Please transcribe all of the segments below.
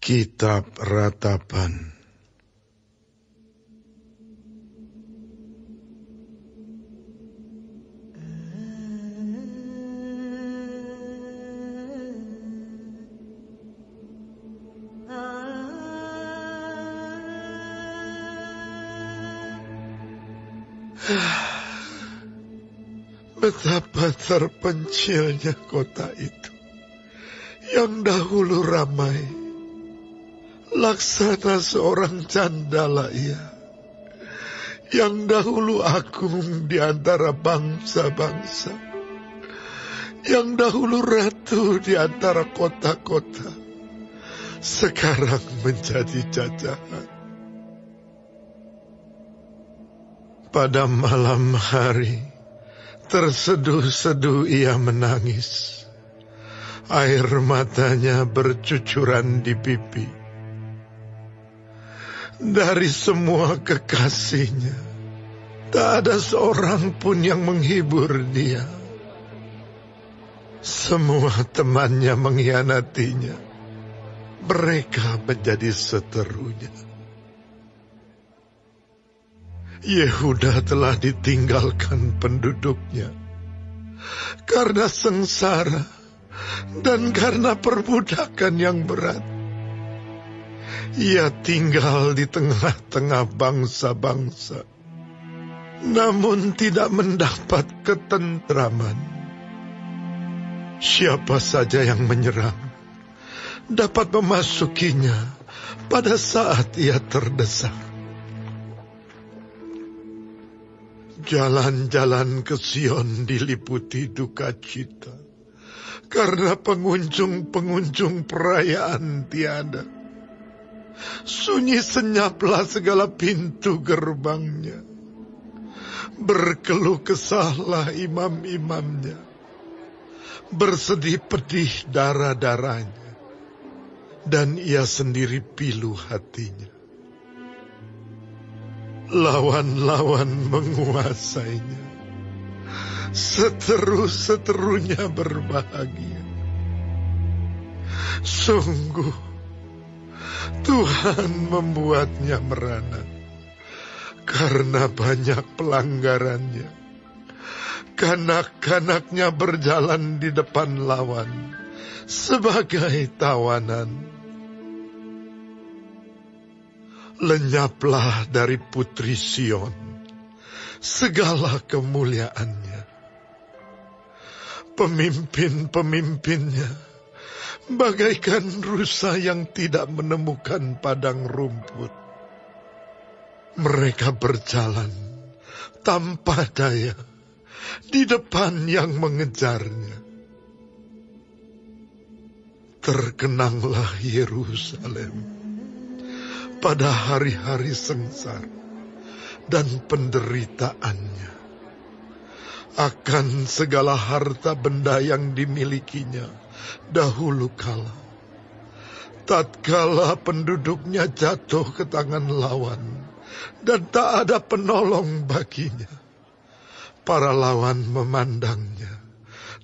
Kitab Ratapan. Betapa terpencilnya kota itu, yang dahulu ramai, laksana seorang candala ia, yang dahulu agung di antara bangsa-bangsa, yang dahulu ratu di antara kota-kota, sekarang menjadi jajahan. Pada malam hari, terseduh-seduh ia menangis. Air matanya bercucuran di pipi. Dari semua kekasihnya, tak ada seorang pun yang menghibur dia. Semua temannya mengkhianatinya. Mereka menjadi seterunya. Yehuda telah ditinggalkan penduduknya karena sengsara dan karena perbudakan yang berat. Ia tinggal di tengah-tengah bangsa-bangsa, namun tidak mendapat ketentraman. Siapa saja yang menyerang dapat memasukinya pada saat ia terdesak. Jalan-jalan ke Sion diliputi duka cita, karena pengunjung-pengunjung perayaan tiada. Sunyi senyaplah segala pintu gerbangnya. Berkeluh kesahlah imam-imamnya. Bersedih pedih darah-darahnya. Dan ia sendiri pilu hatinya. Lawan-lawan menguasainya. Seteru-seterunya berbahagia. Sungguh, Tuhan membuatnya merana karena banyak pelanggarannya. Kanak-kanaknya berjalan di depan lawan sebagai tawanan. Lenyaplah dari putri Sion segala kemuliaannya. Pemimpin-pemimpinnya bagaikan rusa yang tidak menemukan padang rumput. Mereka berjalan tanpa daya di depan yang mengejarnya. Terkenanglah Yerusalem pada hari-hari sengsara dan penderitaannya, akan segala harta benda yang dimilikinya dahulu kala. Tatkala penduduknya jatuh ke tangan lawan dan tak ada penolong baginya, para lawan memandangnya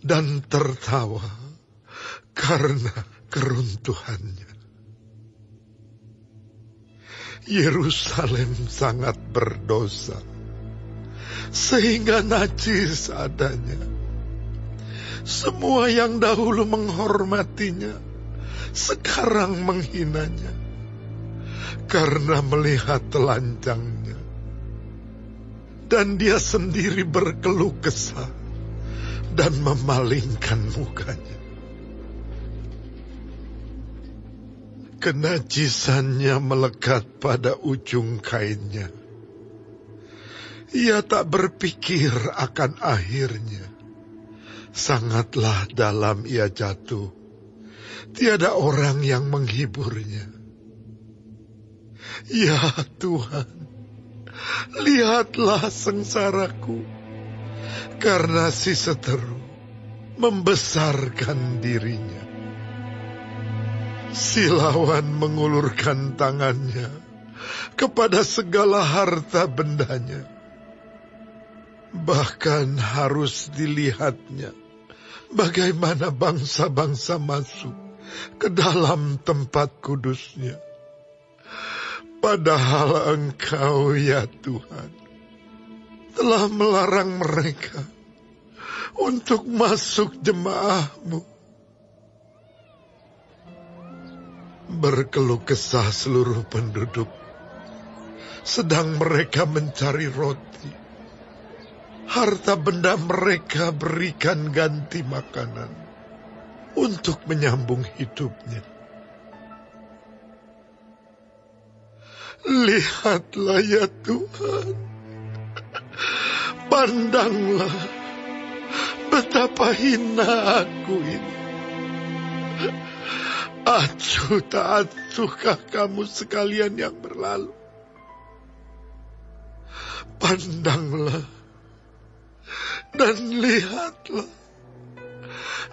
dan tertawa karena keruntuhannya. Yerusalem sangat berdosa, sehingga najis adanya. Semua yang dahulu menghormatinya, sekarang menghinanya, karena melihat telanjangnya. Dan dia sendiri berkeluh kesah, dan memalingkan mukanya. Kenajisannya melekat pada ujung kainnya. Ia tak berpikir akan akhirnya. Sangatlah dalam ia jatuh. Tiada orang yang menghiburnya. Ya Tuhan, lihatlah sengsaraku, karena si seteru membesarkan dirinya. Si lawan mengulurkan tangannya kepada segala harta bendanya. Bahkan harus dilihatnya bagaimana bangsa-bangsa masuk ke dalam tempat kudus-Nya. Padahal Engkau, ya Tuhan, telah melarang mereka untuk masuk jemaah-Mu. Berkeluh kesah seluruh penduduk, sedang mereka mencari roti. Harta benda mereka berikan ganti makanan untuk menyambung hidupnya. Lihatlah ya Tuhan, pandanglah betapa hina aku ini. Acuh tak acuhkah kamu sekalian yang berlalu? Pandanglah dan lihatlah,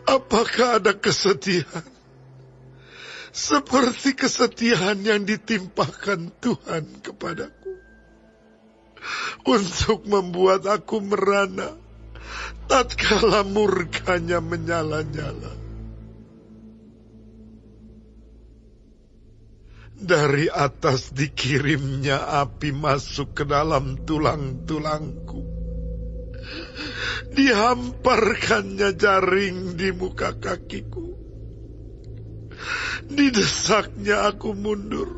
apakah ada kesedihan seperti kesedihan yang ditimpakan Tuhan kepadaku, untuk membuat aku merana tatkala murka-Nya menyala-nyala. Dari atas dikirimnya api masuk ke dalam tulang-tulangku. Dihamparkannya jaring di muka kakiku. Didesaknya aku mundur.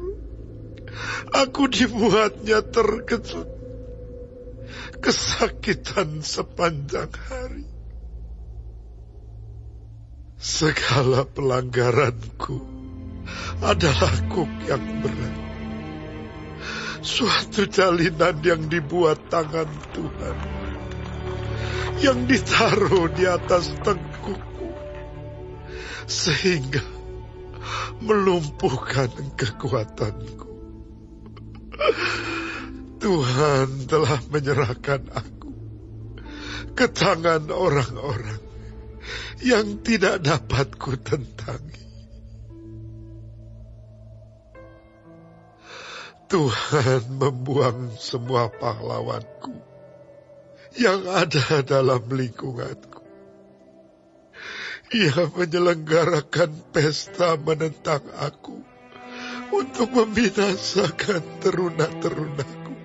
Aku dibuatnya terkejut. Kesakitan sepanjang hari. Segala pelanggaranku adalah kuk yang berat. Suatu jalinan yang dibuat tangan Tuhan, yang ditaruh di atas tengkukku, sehingga melumpuhkan kekuatanku. Tuhan telah menyerahkan aku ke tangan orang-orang yang tidak dapat kutentangi. Tuhan membuang semua pahlawanku yang ada dalam lingkunganku. Ia menyelenggarakan pesta menentang aku untuk membinasakan teruna-terunaku.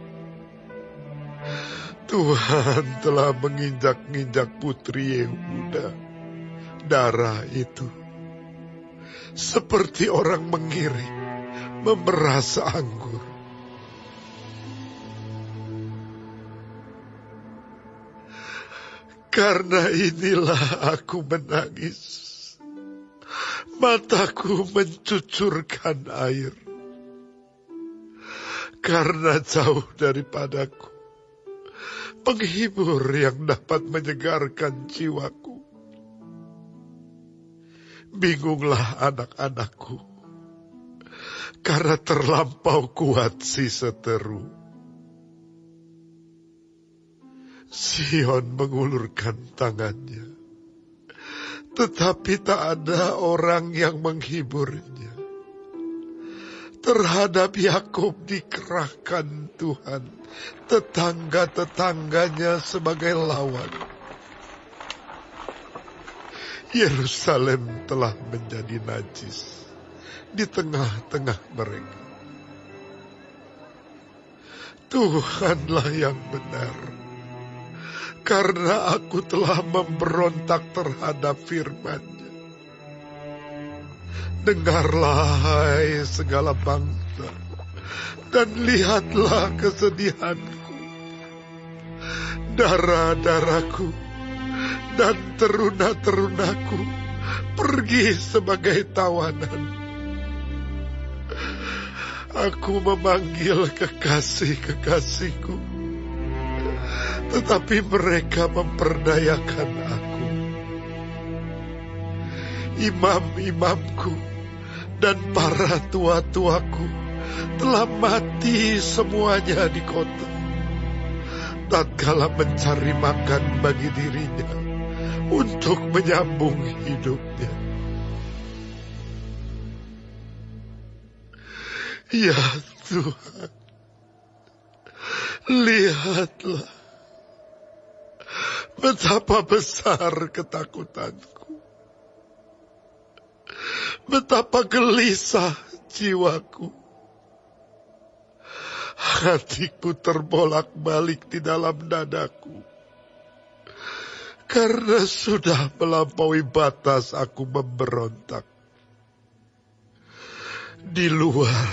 Tuhan telah menginjak-injak putri Yehuda. Darah itu seperti orang mengiring memeras anggur. Karena inilah aku menangis. Mataku mencucurkan air. Karena jauh daripadaku penghibur yang dapat menyegarkan jiwaku. Bingunglah anak-anakku, karena terlampau kuat si seteru. Sion mengulurkan tangannya, tetapi tak ada orang yang menghiburnya. Terhadap Yakub dikerahkan Tuhan tetangga-tetangganya sebagai lawan. Yerusalem telah menjadi najis di tengah-tengah mereka. Tuhanlah yang benar, karena aku telah memberontak terhadap firman-Nya. Dengarlah, hai segala bangsa, dan lihatlah kesedihanku. Darah-darahku dan teruna-terunaku pergi sebagai tawanan. Aku memanggil kekasih-kekasihku, tetapi mereka memperdayakan aku. Imam-imamku dan para tua-tuaku telah mati semuanya di kota, tatkala mencari makan bagi dirinya untuk menyambung hidupnya. Ya Tuhan, lihatlah betapa besar ketakutanku. Betapa gelisah jiwaku. Hatiku terbolak-balik di dalam dadaku. Karena sudah melampaui batas aku memberontak. Di luar,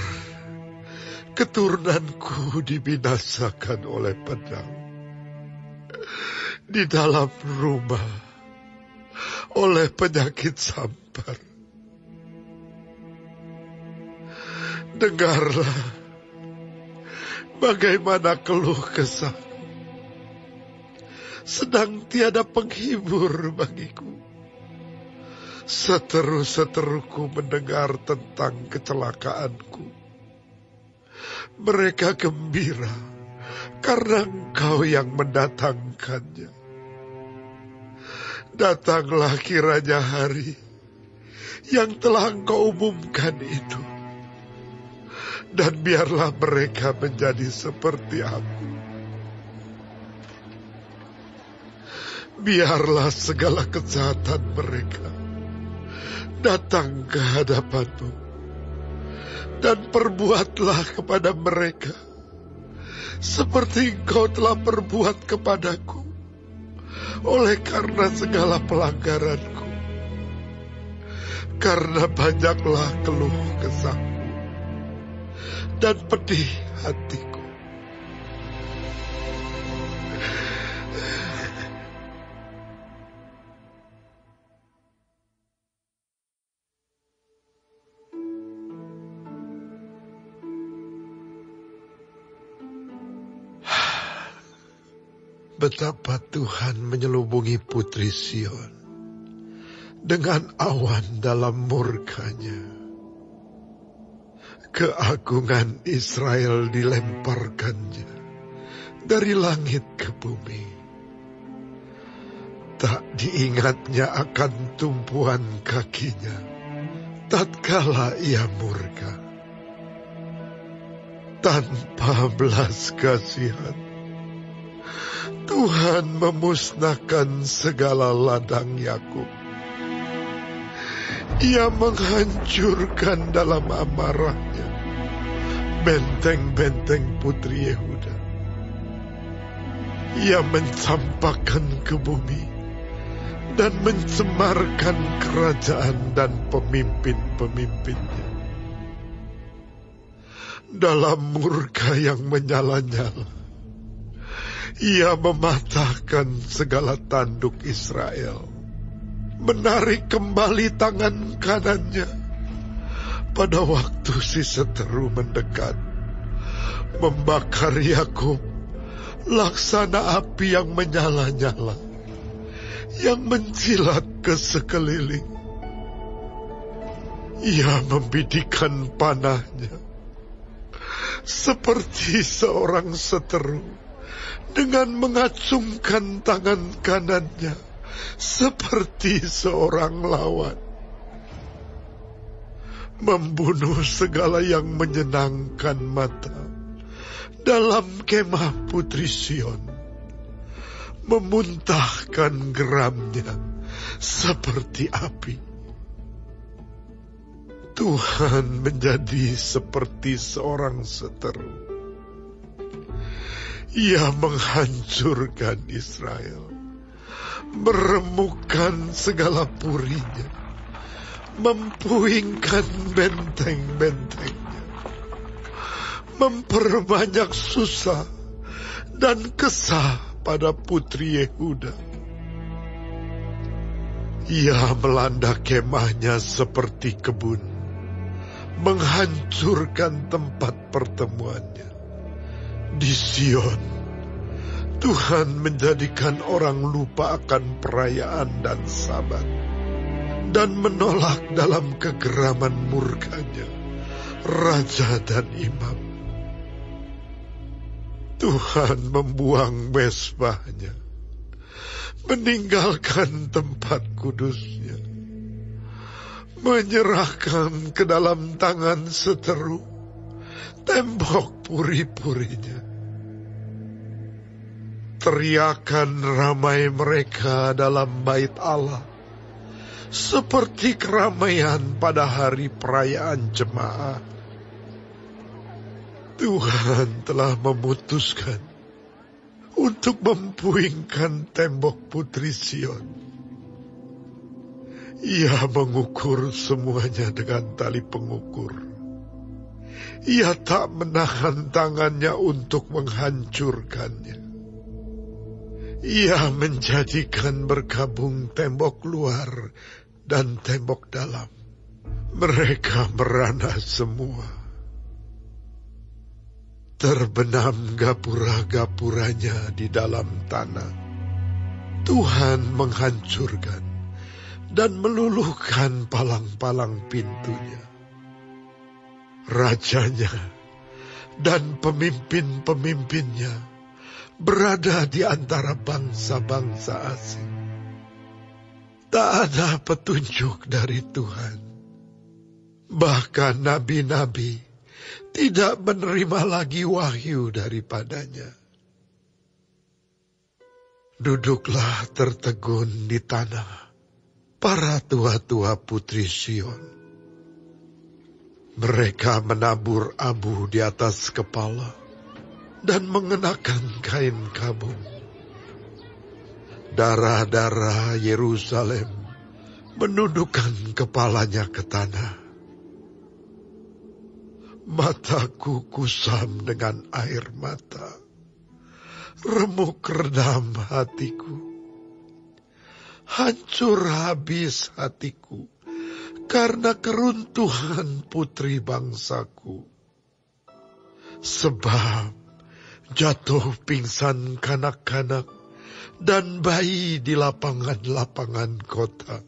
keturunanku dibinasakan oleh pedang. Di dalam rumah, oleh penyakit sampar. Dengarlah bagaimana keluh kesahku, sedang tiada penghibur bagiku. Seteru-seteruku mendengar tentang kecelakaanku. Mereka gembira karena Engkau yang mendatangkannya. Datanglah kiranya hari yang telah Engkau umumkan itu. Dan biarlah mereka menjadi seperti aku. Biarlah segala kejahatan mereka datang ke hadapan-Mu. Dan perbuatlah kepada mereka seperti Engkau telah perbuat kepadaku. Oleh karena segala pelanggaranku. Karena banyaklah keluh kesahku dan pedih hatiku. Betapa Tuhan menyelubungi putri Sion dengan awan dalam murkanya. Keagungan Israel dilemparkannya dari langit ke bumi. Tak diingatnya akan tumpuan kakinya tatkala ia murka. Tanpa belas kasihan, Tuhan memusnahkan segala ladang Yakub. Ia menghancurkan dalam amarahnya benteng-benteng putri Yehuda. Ia mencampakkan ke bumi dan mencemarkan kerajaan dan pemimpin-pemimpinnya. Dalam murka yang menyala-nyala, ia mematahkan segala tanduk Israel, menarik kembali tangan kanannya pada waktu si seteru mendekat, membakar Yakub laksana api yang menyala-nyala, yang menjilat ke sekeliling. Ia membidikkan panahnya seperti seorang seteru dengan mengacungkan tangan kanannya seperti seorang lawan. Membunuh segala yang menyenangkan mata dalam kemah putri Sion. Memuntahkan geramnya seperti api. Tuhan menjadi seperti seorang seteru. Ia menghancurkan Israel, meremukkan segala purinya, mempuingkan benteng-bentengnya, memperbanyak susah dan kesah pada putri Yehuda. Ia melanda kemahnya seperti kebun, menghancurkan tempat pertemuannya. Di Sion, Tuhan menjadikan orang lupa akan perayaan dan Sabat, dan menolak dalam kegeraman murkanya raja dan imam. Tuhan membuang mesbahnya, meninggalkan tempat kudusnya, menyerahkan ke dalam tangan seteru tembok puri-purinya. Teriakan ramai mereka dalam bait Allah seperti keramaian pada hari perayaan jemaat. Tuhan telah memutuskan untuk mempuingkan tembok Putri Sion. Ia mengukur semuanya dengan tali pengukur. Ia tak menahan tangannya untuk menghancurkannya. Ia menjadikan berkabung tembok luar dan tembok dalam. Mereka merana semua. Terbenam gapura-gapuranya di dalam tanah. Tuhan menghancurkan dan meluluhkan palang-palang pintunya. Rajanya dan pemimpin-pemimpinnya berada di antara bangsa-bangsa asing. Tak ada petunjuk dari Tuhan. Bahkan nabi-nabi tidak menerima lagi wahyu daripadanya. Duduklah tertegun di tanah para tua-tua Putri Sion. Mereka menabur abu di atas kepala dan mengenakan kain kabung. Darah-darah Yerusalem menundukkan kepalanya ke tanah. Mataku kusam dengan air mata, remuk redam hatiku. Hancur habis hatiku karena keruntuhan putri bangsaku. Sebab jatuh pingsan kanak-kanak dan bayi di lapangan-lapangan kota.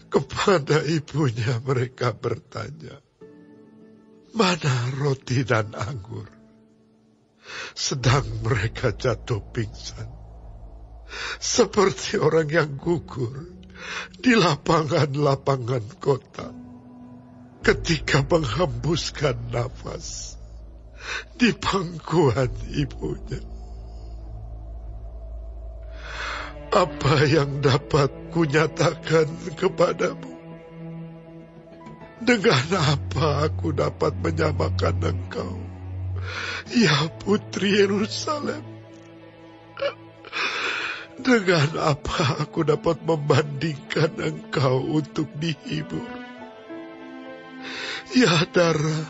Kepada ibunya mereka bertanya, "Mana roti dan anggur?" Sedang mereka jatuh pingsan, seperti orang yang gugur di lapangan-lapangan kota ketika menghembuskan nafas di pangkuan ibunya. Apa yang dapat kunyatakan kepadamu? Dengan apa aku dapat menyamakan engkau, ya Putri Yerusalem? Dengan apa aku dapat membandingkan engkau untuk dihibur, ya Dara,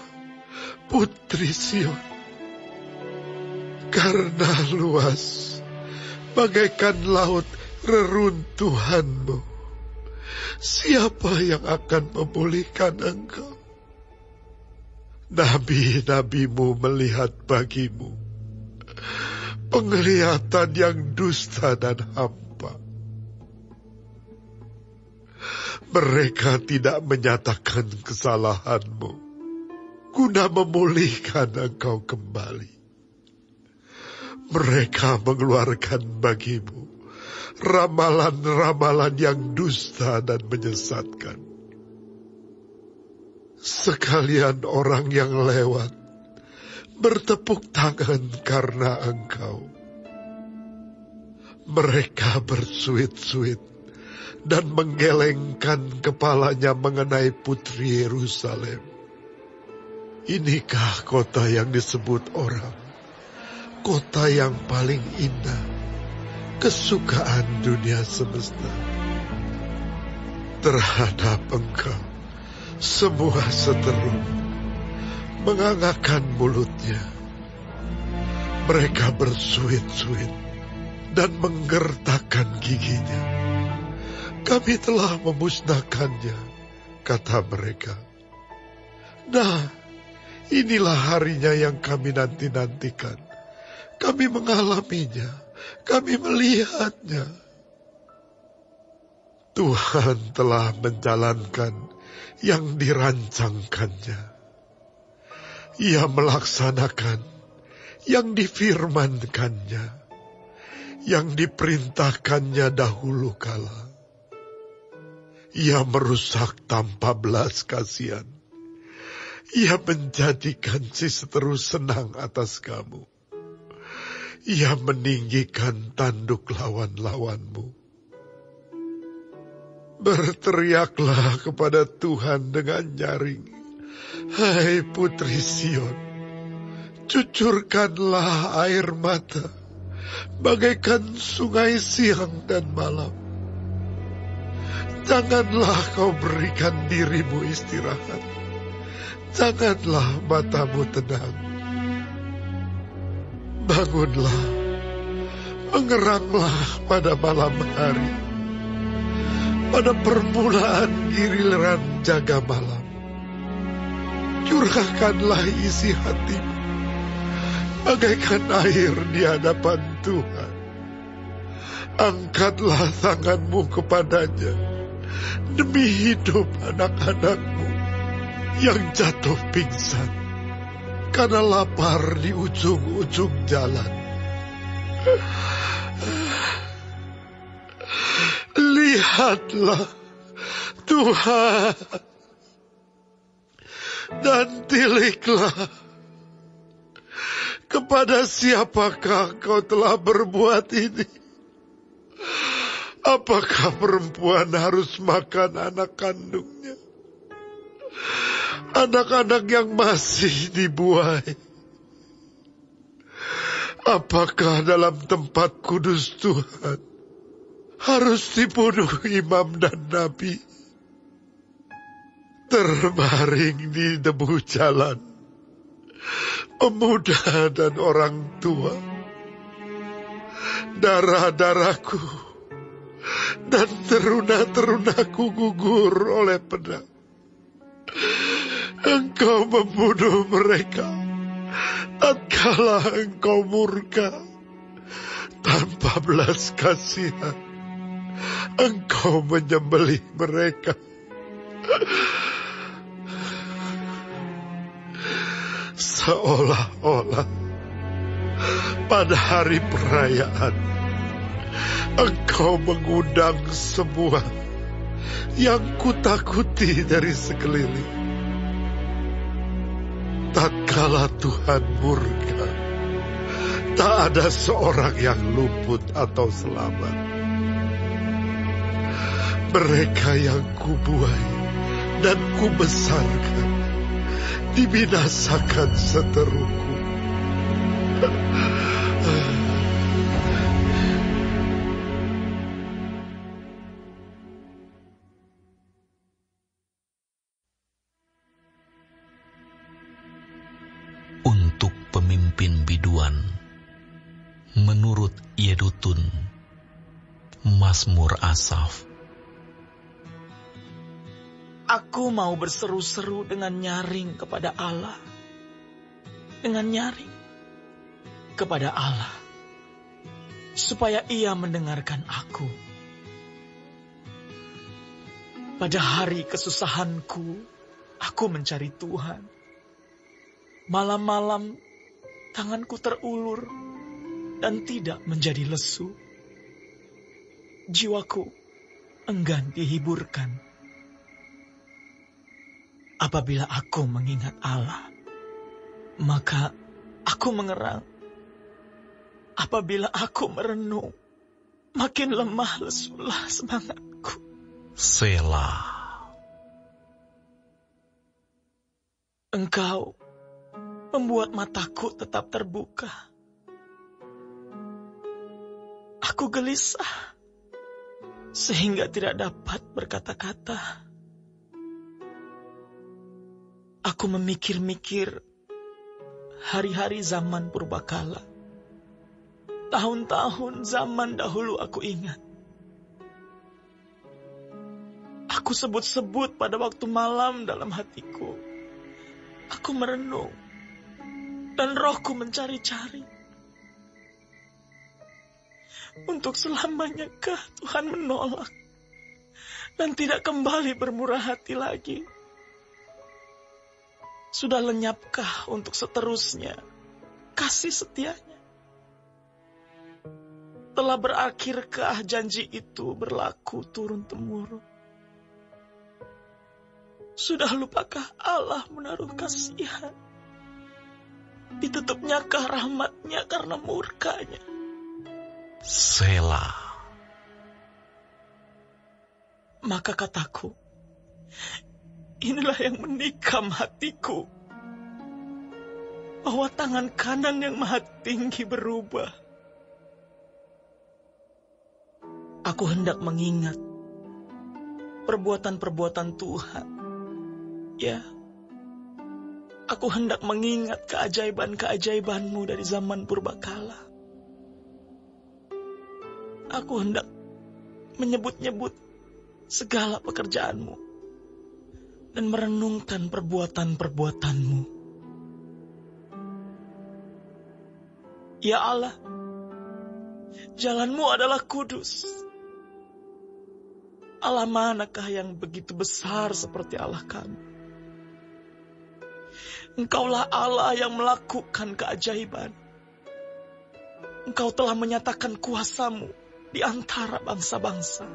Putri Sion? Karena luas bagaikan laut reruntuhanmu, siapa yang akan memulihkan engkau? Nabi-nabimu melihat bagimu penglihatan yang dusta dan hampa. Mereka tidak menyatakan kesalahanmu guna memulihkan engkau kembali. Mereka mengeluarkan bagimu ramalan-ramalan yang dusta dan menyesatkan. Sekalian orang yang lewat bertepuk tangan karena engkau. Mereka bersuit-suit dan menggelengkan kepalanya mengenai Putri Yerusalem. Inikah kota yang disebut orang, kota yang paling indah, kesukaan dunia semesta? Terhadap engkau, semua seteru mengangakkan mulutnya. Mereka bersuit-suit dan menggertakkan giginya. Kami telah memusnahkannya, kata mereka. Nah, inilah harinya yang kami nanti-nantikan. Kami mengalaminya, kami melihatnya. Tuhan telah menjalankan yang dirancangkannya. Ia melaksanakan yang difirmankannya, yang diperintahkannya dahulu kala. Ia merusak tanpa belas kasihan. Ia menjadikan si seteru senang atas kamu. Ia meninggikan tanduk lawan-lawanmu. Berteriaklah kepada Tuhan dengan nyaring. Hai putri Sion, cucurkanlah air mata, bagaikan sungai siang dan malam. Janganlah kau berikan dirimu istirahat, janganlah matamu tenang. Bangunlah, mengeranglah pada malam hari, pada permulaan giliran jaga malam. Curahkanlah isi hatimu, bagaikan air di hadapan Tuhan. Angkatlah tanganmu kepadanya, demi hidup anak-anakmu yang jatuh pingsan karena lapar di ujung-ujung jalan. Lihatlah Tuhan, dan tiliklah, kepada siapakah kau telah berbuat ini? Apakah perempuan harus makan anak kandungnya? Anak-anak yang masih dibuai. Apakah dalam tempat kudus Tuhan harus dibunuh imam dan nabi? Terbaring di debu jalan, pemuda dan orang tua. Darah-darahku dan teruna-terunaku gugur oleh pedang. Engkau membunuh mereka tatkala engkau murka. Tanpa belas kasihan engkau menyembelih mereka. Seolah-olah pada hari perayaan engkau mengundang semua yang kutakuti dari sekeliling. Tatkala Tuhan murka, tak ada seorang yang luput atau selamat. Mereka yang kubuai dan kubesarkan dibinasakan seteruku. Untuk pemimpin biduan, menurut Yedutun, Mazmur Asaf. Aku mau berseru-seru dengan nyaring kepada Allah. Dengan nyaring kepada Allah, supaya Ia mendengarkan aku. Pada hari kesusahanku, aku mencari Tuhan. Malam-malam tanganku terulur dan tidak menjadi lesu. Jiwaku enggan dihiburkan. Apabila aku mengingat Allah, maka aku mengerang. Apabila aku merenung, makin lemah lesulah semangatku. Selah. Engkau membuat mataku tetap terbuka. Aku gelisah, sehingga tidak dapat berkata-kata. Aku memikir-mikir hari-hari zaman purbakala. Tahun-tahun zaman dahulu aku ingat. Aku sebut-sebut pada waktu malam dalam hatiku. Aku merenung, dan rohku mencari-cari. Untuk selamanyakah Tuhan menolak dan tidak kembali bermurah hati lagi? Sudah lenyapkah untuk seterusnya kasih setianya? Telah berakhirkah janji itu berlaku turun-temurun? Sudah lupakah Allah menaruh kasihan? Ditutupnyakah rahmatnya karena murkanya? Selah. Maka kataku, inilah yang menikam hatiku, bahwa tangan kanan yang maha tinggi berubah. Aku hendak mengingat perbuatan-perbuatan Tuhan. Ya, aku hendak mengingat keajaiban-keajaiban-Mu dari zaman purbakala. Aku hendak menyebut-nyebut segala pekerjaan-Mu dan merenungkan perbuatan-perbuatan-Mu. Ya Allah, jalan-Mu adalah kudus. Allah manakah yang begitu besar seperti Allah kami? Engkaulah Allah yang melakukan keajaiban. Engkau telah menyatakan kuasa-Mu di antara bangsa-bangsa.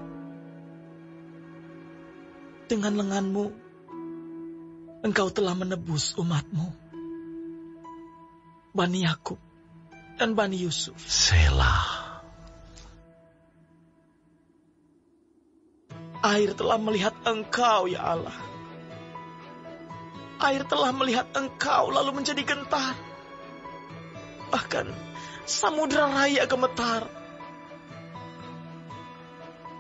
Dengan lengan-Mu, Engkau telah menebus umat-Mu, Bani Yakub dan Bani Yusuf. Selah. Air telah melihat Engkau, ya Allah. Air telah melihat Engkau lalu menjadi gentar. Bahkan samudra raya gemetar.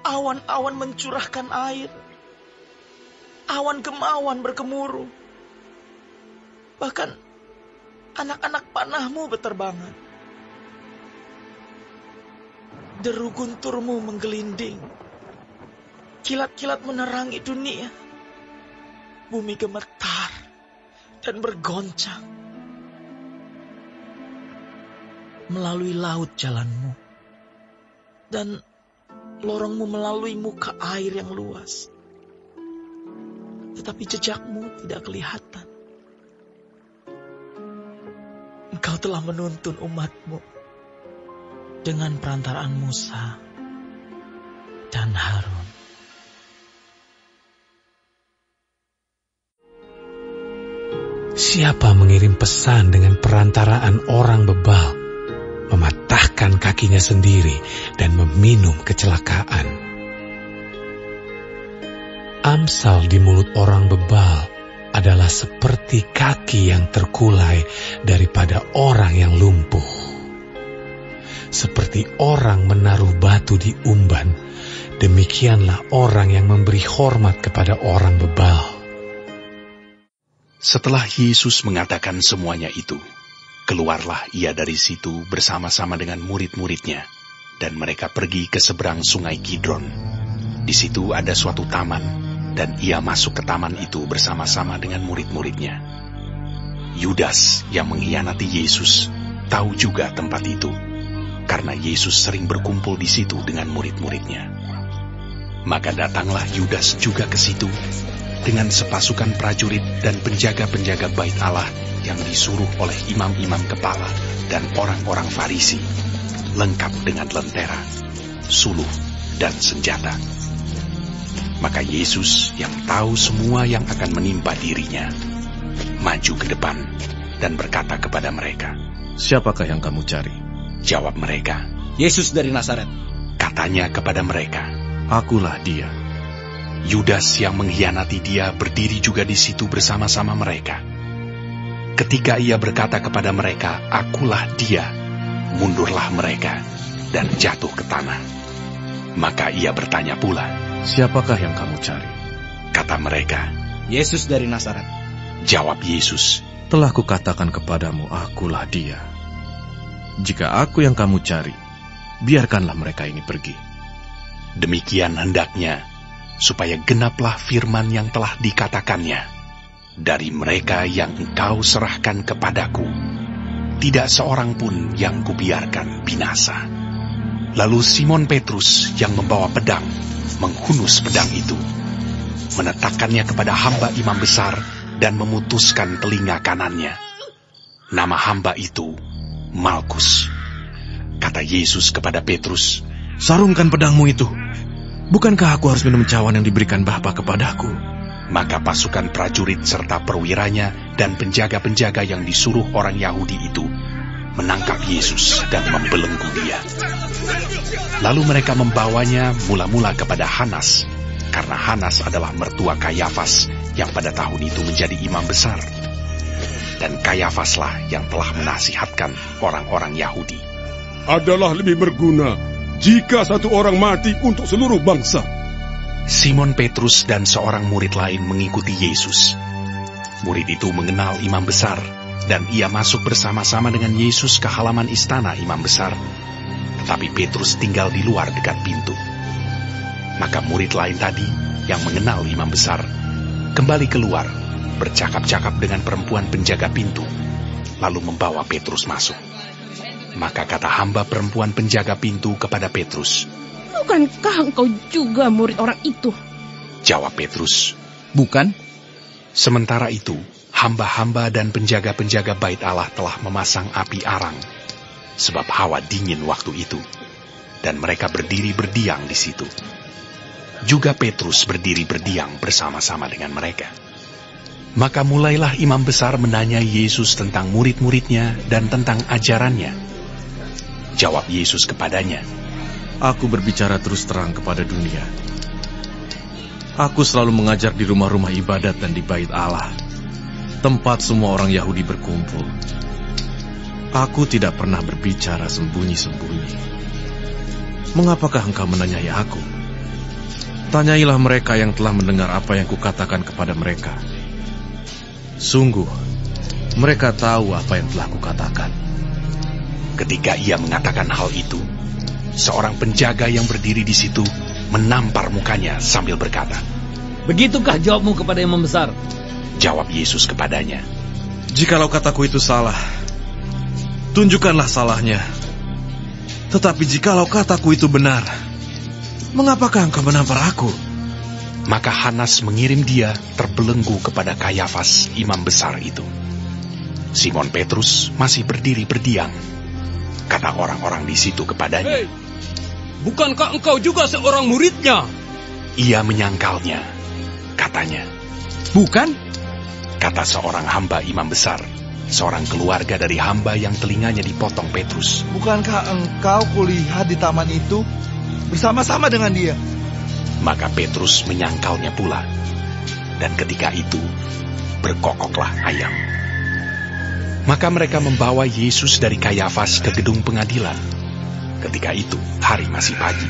Awan-awan mencurahkan air. Awan gemawan bergemuruh. Bahkan anak-anak panah-Mu berterbangan. Deru guntur-Mu menggelinding. Kilat-kilat menerangi dunia. Bumi gemetar dan bergoncang. Melalui laut jalan-Mu, dan lorong-Mu melalui muka air yang luas. Tetapi jejak-Mu tidak kelihatan. Engkau telah menuntun umat-Mu dengan perantaraan Musa dan Harun. Siapa mengirim pesan dengan perantaraan orang bebal, mematahkan kakinya sendiri dan meminum kecelakaan? Amsal di mulut orang bebal adalah seperti kaki yang terkulai daripada orang yang lumpuh. Seperti orang menaruh batu di umban, demikianlah orang yang memberi hormat kepada orang bebal. Setelah Yesus mengatakan semuanya itu, keluarlah ia dari situ bersama-sama dengan murid-muridnya, dan mereka pergi ke seberang sungai Kidron. Di situ ada suatu taman, dan ia masuk ke taman itu bersama-sama dengan murid-muridnya. Yudas yang mengkhianati Yesus tahu juga tempat itu, karena Yesus sering berkumpul di situ dengan murid-muridnya. Maka datanglah Yudas juga ke situ, dengan sepasukan prajurit dan penjaga-penjaga bait Allah yang disuruh oleh imam-imam kepala dan orang-orang Farisi, lengkap dengan lentera, suluh, dan senjata. Maka Yesus yang tahu semua yang akan menimpa dirinya, maju ke depan dan berkata kepada mereka, "Siapakah yang kamu cari?" Jawab mereka, "Yesus dari Nazaret." Katanya kepada mereka, "Akulah dia." Yudas yang mengkhianati dia berdiri juga di situ bersama-sama mereka. Ketika ia berkata kepada mereka, "Akulah dia," mundurlah mereka dan jatuh ke tanah. Maka ia bertanya pula, "Siapakah yang kamu cari?" Kata mereka, "Yesus dari Nazaret." Jawab Yesus, "Telah kukatakan kepadamu, akulah dia. Jika aku yang kamu cari, biarkanlah mereka ini pergi." Demikian hendaknya, supaya genaplah firman yang telah dikatakannya, "Dari mereka yang engkau serahkan kepadaku, tidak seorang pun yang kubiarkan binasa." Lalu Simon Petrus yang membawa pedang, menghunus pedang itu, menetapkannya kepada hamba imam besar dan memutuskan telinga kanannya. Nama hamba itu Malkus. Kata Yesus kepada Petrus, "Sarungkan pedangmu itu. Bukankah aku harus minum cawan yang diberikan Bapa kepadaku?" Maka pasukan prajurit serta perwiranya dan penjaga-penjaga yang disuruh orang Yahudi itu menangkap Yesus dan membelenggu dia. Lalu mereka membawanya mula-mula kepada Hanas, karena Hanas adalah mertua Kayafas yang pada tahun itu menjadi imam besar. Dan Kayafaslah yang telah menasihatkan orang-orang Yahudi. Adalah lebih berguna jika satu orang mati untuk seluruh bangsa. Simon Petrus dan seorang murid lain mengikuti Yesus. Murid itu mengenal imam besar, dan ia masuk bersama-sama dengan Yesus ke halaman istana imam besar. Tetapi Petrus tinggal di luar dekat pintu. Maka murid lain tadi, yang mengenal imam besar, kembali keluar, bercakap-cakap dengan perempuan penjaga pintu, lalu membawa Petrus masuk. Maka kata hamba perempuan penjaga pintu kepada Petrus, "Bukankah engkau juga murid orang itu?" Jawab Petrus, Bukan? Sementara itu, hamba-hamba dan penjaga-penjaga bait Allah telah memasang api arang, sebab hawa dingin waktu itu, dan mereka berdiri berdiam di situ. Juga Petrus berdiri berdiam bersama-sama dengan mereka. Maka mulailah imam besar menanyai Yesus tentang murid-muridnya dan tentang ajarannya. Jawab Yesus kepadanya, Aku berbicara terus terang kepada dunia. Aku selalu mengajar di rumah-rumah ibadat dan di bait Allah, tempat semua orang Yahudi berkumpul. Aku tidak pernah berbicara sembunyi-sembunyi. Mengapakah engkau menanyai aku? Tanyailah mereka yang telah mendengar apa yang kukatakan kepada mereka. Sungguh, mereka tahu apa yang telah kukatakan. Ketika ia mengatakan hal itu, seorang penjaga yang berdiri di situ menampar mukanya sambil berkata, "Begitukah jawabmu kepada imam besar?" Jawab Yesus kepadanya, Jikalau kataku itu salah, tunjukkanlah salahnya. Tetapi jikalau kataku itu benar, mengapakah engkau menampar aku? Maka Hanas mengirim dia terbelenggu kepada Kayafas, imam besar itu. Simon Petrus masih berdiri berdiam. Kata orang-orang di situ kepadanya, "Hei, bukankah engkau juga seorang muridnya?" Ia menyangkalnya. Katanya, Bukan? Kata seorang hamba imam besar, seorang keluarga dari hamba yang telinganya dipotong Petrus. Bukankah engkau kulihat di taman itu bersama-sama dengan dia? Maka Petrus menyangkalnya pula. Dan ketika itu, berkokoklah ayam. Maka mereka membawa Yesus dari Kayafas ke gedung pengadilan. Ketika itu, hari masih pagi.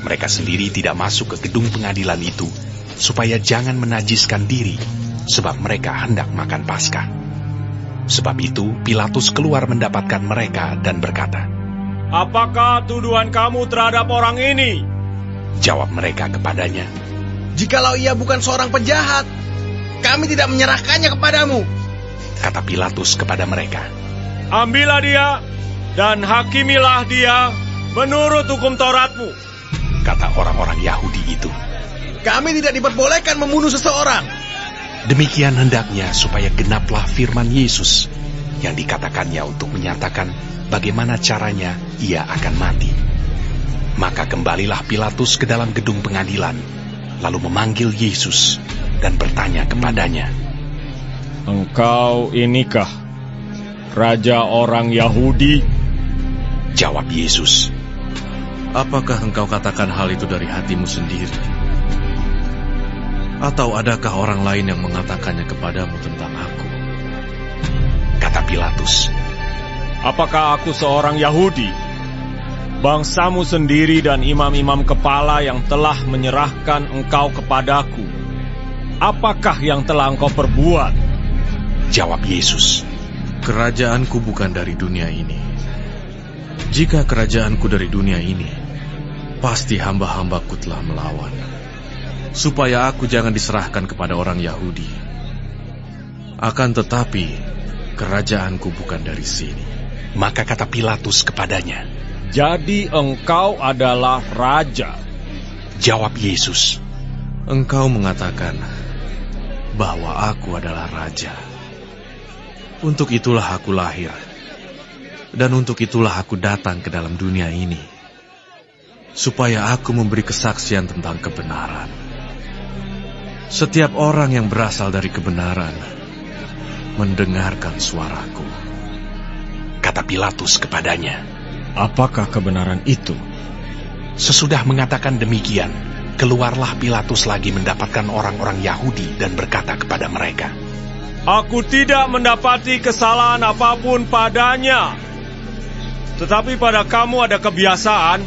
Mereka sendiri tidak masuk ke gedung pengadilan itu, supaya jangan menajiskan diri, sebab mereka hendak makan Paskah. Sebab itu, Pilatus keluar mendapatkan mereka dan berkata, "Apakah tuduhan kamu terhadap orang ini?" Jawab mereka kepadanya, Jikalau ia bukan seorang penjahat, kami tidak menyerahkannya kepadamu. Kata Pilatus kepada mereka, "Ambillah dia dan hakimilah dia menurut hukum Tauratmu." Kata orang-orang Yahudi itu, Kami tidak diperbolehkan membunuh seseorang. demikian hendaknya supaya genaplah firman Yesus yang dikatakannya untuk menyatakan bagaimana caranya ia akan mati. Maka kembalilah Pilatus ke dalam gedung pengadilan, lalu memanggil Yesus dan bertanya kepadanya, "Engkau inikah raja orang Yahudi?" Jawab Yesus, Apakah engkau katakan hal itu dari hatimu sendiri? Atau adakah orang lain yang mengatakannya kepadamu tentang aku? Kata Pilatus, "Apakah aku seorang Yahudi? Bangsamu sendiri dan imam-imam kepala yang telah menyerahkan engkau kepadaku. Apakah yang telah engkau perbuat?" Jawab Yesus, Kerajaanku bukan dari dunia ini. Jika kerajaanku dari dunia ini, pasti hamba-hambaku telah melawan, supaya aku jangan diserahkan kepada orang Yahudi. Akan tetapi, kerajaanku bukan dari sini. Maka kata Pilatus kepadanya, "Jadi engkau adalah raja?" Jawab Yesus, Engkau mengatakan bahwa aku adalah raja. Untuk itulah aku lahir, dan untuk itulah aku datang ke dalam dunia ini, supaya aku memberi kesaksian tentang kebenaran. Setiap orang yang berasal dari kebenaran mendengarkan suaraku. Kata Pilatus kepadanya, "Apakah kebenaran itu?" Sesudah mengatakan demikian, Keluarlah Pilatus lagi mendapatkan orang-orang Yahudi dan berkata kepada mereka, Aku tidak mendapati kesalahan apapun padanya. Tetapi pada kamu ada kebiasaan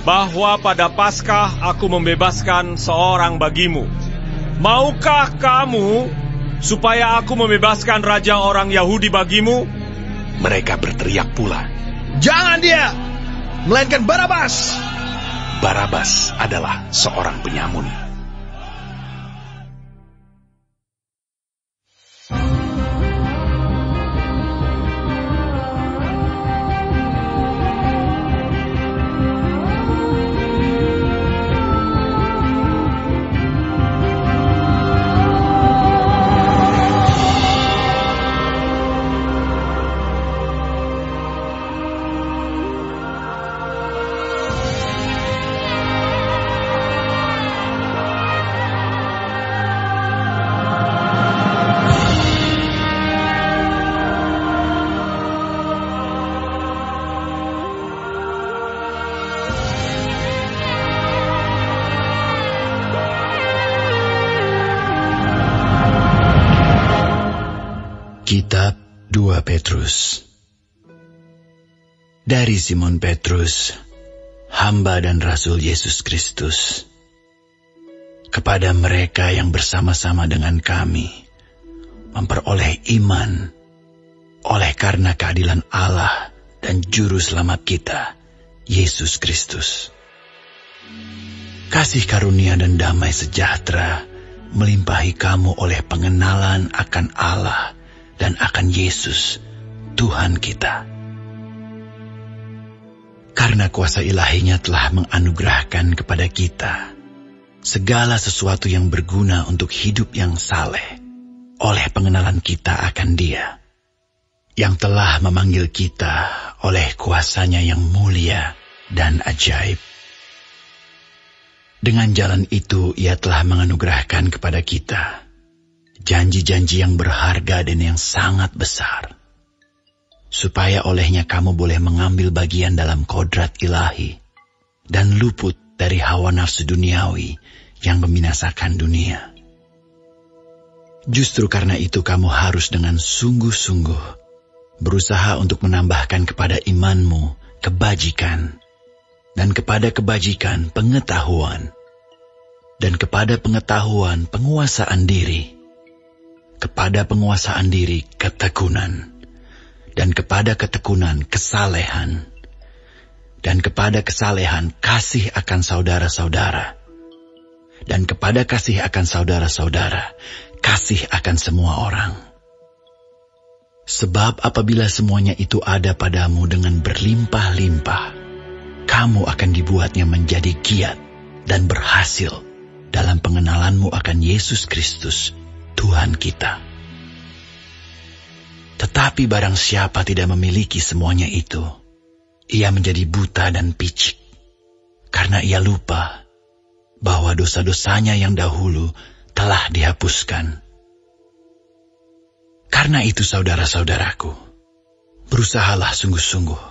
bahwa pada Paskah aku membebaskan seorang bagimu. Maukah kamu supaya aku membebaskan raja orang Yahudi bagimu? Mereka berteriak pula, Jangan dia, melainkan Barabas. Barabas adalah seorang penyamun. Kitab 2 Petrus. Dari Simon Petrus, hamba dan rasul Yesus Kristus, kepada mereka yang bersama-sama dengan kami memperoleh iman oleh karena keadilan Allah dan Juru Selamat kita, Yesus Kristus. Kasih karunia dan damai sejahtera melimpahi kamu oleh pengenalan akan Allah dan akan Yesus, Tuhan kita. Karena kuasa ilahinya telah menganugerahkan kepada kita segala sesuatu yang berguna untuk hidup yang saleh oleh pengenalan kita akan Dia, yang telah memanggil kita oleh kuasanya yang mulia dan ajaib. Dengan jalan itu Ia telah menganugerahkan kepada kita janji-janji yang berharga dan yang sangat besar, supaya olehnya kamu boleh mengambil bagian dalam kodrat ilahi dan luput dari hawa nafsu duniawi yang membinasakan dunia. Justru karena itu kamu harus dengan sungguh-sungguh berusaha untuk menambahkan kepada imanmu kebajikan, dan kepada kebajikan pengetahuan, dan kepada pengetahuan penguasaan diri, kepada penguasaan diri ketekunan, dan kepada ketekunan kesalehan, dan kepada kesalehan kasih akan saudara-saudara, dan kepada kasih akan saudara-saudara kasih akan semua orang. Sebab apabila semuanya itu ada padamu dengan berlimpah-limpah, kamu akan dibuatnya menjadi giat dan berhasil dalam pengenalanmu akan Yesus Kristus, Tuhan kita. Tetapi barang siapa tidak memiliki semuanya itu, ia menjadi buta dan picik, karena ia lupa bahwa dosa-dosanya yang dahulu telah dihapuskan. Karena itu saudara-saudaraku, berusahalah sungguh-sungguh,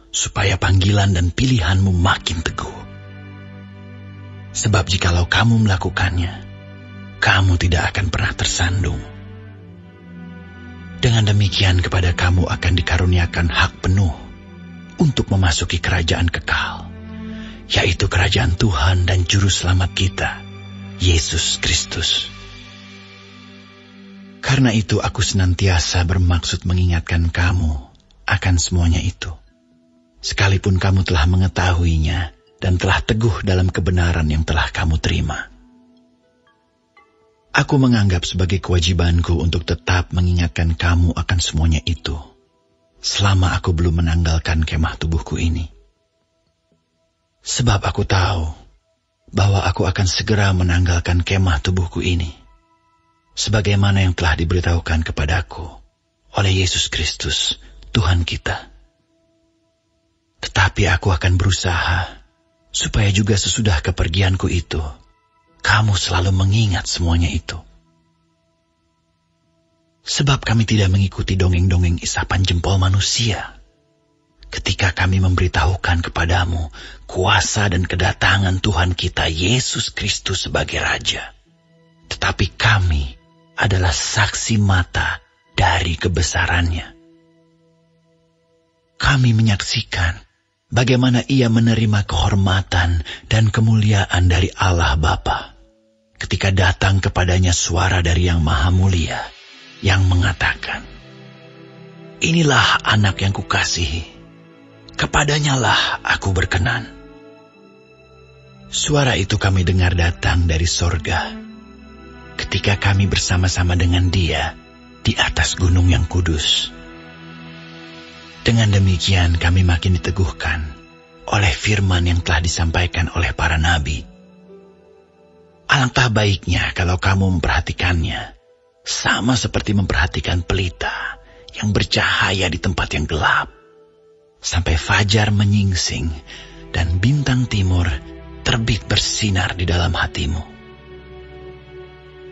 supaya panggilan dan pilihanmu makin teguh. Sebab jikalau kamu melakukannya, kamu tidak akan pernah tersandung. Dengan demikian kepada kamu akan dikaruniakan hak penuh untuk memasuki kerajaan kekal, yaitu kerajaan Tuhan dan Juru Selamat kita, Yesus Kristus. Karena itu aku senantiasa bermaksud mengingatkan kamu akan semuanya itu, sekalipun kamu telah mengetahuinya dan telah teguh dalam kebenaran yang telah kamu terima. Aku menganggap sebagai kewajibanku untuk tetap mengingatkan kamu akan semuanya itu, selama aku belum menanggalkan kemah tubuhku ini. Sebab aku tahu bahwa aku akan segera menanggalkan kemah tubuhku ini, sebagaimana yang telah diberitahukan kepadaku oleh Yesus Kristus, Tuhan kita. Tetapi aku akan berusaha supaya juga sesudah kepergianku itu, kamu selalu mengingat semuanya itu. Sebab kami tidak mengikuti dongeng-dongeng isapan jempol manusia, ketika kami memberitahukan kepadamu kuasa dan kedatangan Tuhan kita Yesus Kristus sebagai Raja. Tetapi kami adalah saksi mata dari kebesarannya. Kami menyaksikan bagaimana ia menerima kehormatan dan kemuliaan dari Allah Bapa ketika datang kepadanya suara dari Yang Maha Mulia yang mengatakan, "Inilah anak yang kukasihi, kepadanyalah aku berkenan." Suara itu kami dengar datang dari sorga ketika kami bersama-sama dengan Dia di atas gunung yang kudus. Dengan demikian kami makin diteguhkan oleh firman yang telah disampaikan oleh para nabi. Alangkah baiknya kalau kamu memperhatikannya, sama seperti memperhatikan pelita yang bercahaya di tempat yang gelap, sampai fajar menyingsing dan bintang timur terbit bersinar di dalam hatimu.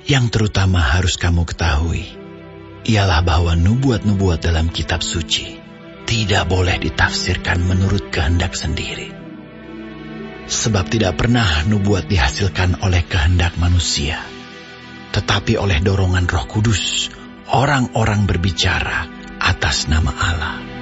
Yang terutama harus kamu ketahui, ialah bahwa nubuat-nubuat dalam kitab suci tidak boleh ditafsirkan menurut kehendak sendiri. Sebab tidak pernah nubuat dihasilkan oleh kehendak manusia, tetapi oleh dorongan Roh Kudus, orang-orang berbicara atas nama Allah.